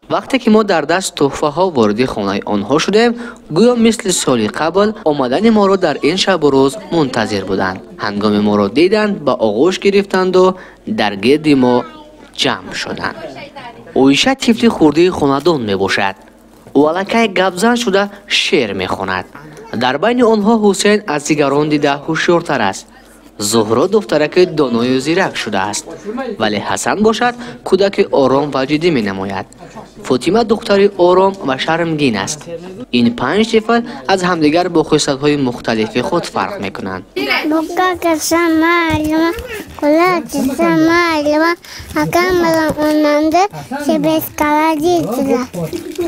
وقتی که ما در دست تحفه ها وارد خانه آنها شدیم، گویا مثل سال قبل آمدن ما را در این شب و روز منتظر بودند. هنگام ما را دیدند با آغوش گرفتند و در گرد ما جمع شدند. اویشه طفل خورده خاندان می باشد. ولکه گبزن شده شعر می خواند. در بین آنها حسین از دیگران دیده هوشیارتر است. زهرا دخترک دانای و زیرک شده است، ولی حسن باشد کودک آرام و جدی می نماید. فاطمه دختری آرام و شرمگین است. این 5 طفل از همدیگر با خصلت‌های مختلف خود فرق می کنند.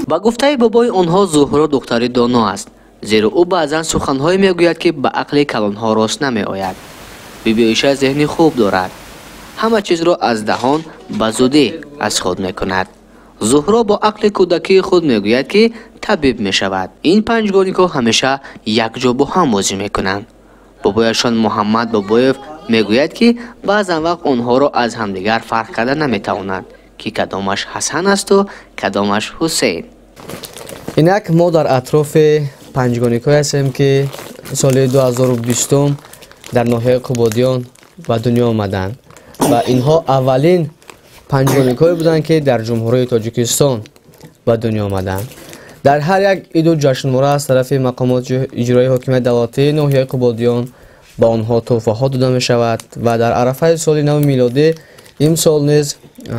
با گفته بابای آنها زهرا دختری دانا است، زیرا او بعضا سخن‌هایی میگوید که به عقل کلانها راست نمی آید. بیبی عایشه ذهنی خوب دارد. همه چیز را از دهان به زودی از خود می کند. زهرا با عقل کودکی خود میگوید که طبیب می شود. این 5 گانیکا همیشه یک جا با هم بازی می کنند. بابایشان محمد بابایف میگوید که بعضا وقت آنها را از همدیگر فرق کرده نمی توانند که کدامش حسن است و کدامش حسین. اینک ما در اطراف 5 گانیکا هستیم که سال 2020 در ناحیه قبادیان به دنیا آمدند و اینها اولین 5 گانیکایی بودند که در جمهوری تاجیکستان به دنیا آمدند. در هر یک عید و جشنواره از طرف مقامات اجرایی حاکمیت دولتی ناحیه قبادیان به آنها تحفه ها داده می شود و در عرفه سال نو میلادی امسال نیز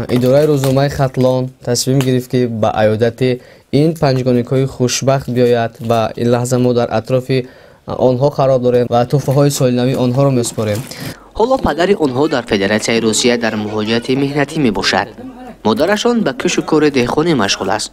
اداره روزنامه ختلان تصمیم گرفت که به عیادت این 5 گانیکای خوشبخت بیاید و این لحظه ما در اطراف آنها قرار داریم و تحفه های سال نوی آنها را میسپاریم. حالا پدر آنها در فدراسیون روسیه در مهاجرت مهنتی می باشد. مادرشان به کش و کار دهخانی مشغول است.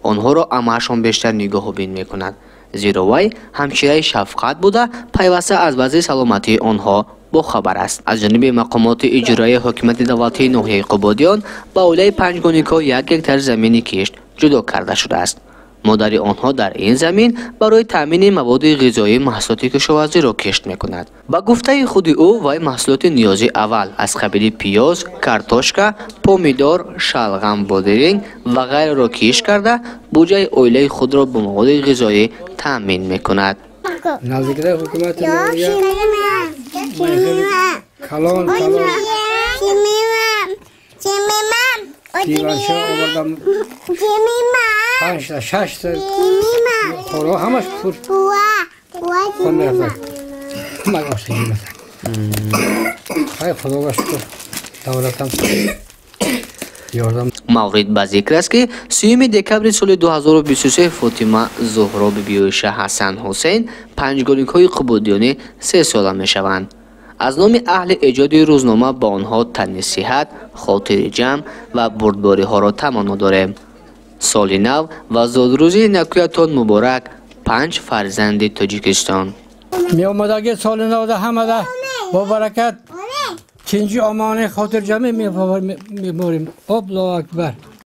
آنها را عمه‌شان بیشتر نگاه و بین می کند، زیرا وی همشیره شفقت بوده پیوسته از وضع سلامتی آنها با خبر است. از جانب مقامات اجرایی حکومت دولتی ناحیه قبادیان با اولای 5 گانیکا یک هکتار زمین کشت جدا کرده شده است. مادر آنها در این زمین برای تامین مواد غذایی محصولات کشاورزی را کشت می‌کند. با گفته خود او وی محصولات نیازی اول از قبیل پیاز، کارتوشکا، پومیدور، شلغم، بادرنگ و غیره را کشت کرده بودجه عائله خود را با مواد غذایی تامین می‌کند. نزدیکتر حکومت ناحیه کلان دیوانشا آوردم 5 تا 6 تا خورا همش پول خون میرفتن من آسیبی مثلا خیلی خدا را شکر دولتم یاردم. مورد به ذکر است که 3 دکبر سال 2023 فاطمه زهرا بیبی عایشه حسن حسین 5 گانیکای قبادیانی 3 ساله می شوند. از نام اهل ایجاد روزنامه با آنها تن صحت، خاطر جمع و بردباری ها را تمنا داریم. سال نو و زادروزی نکویتان مبارک 5 فرزند تاجیکستان. می آمدگی سال نو ده همه ده با برکت کنجی آمانه خاطر جمع می باریم. الله اکبر.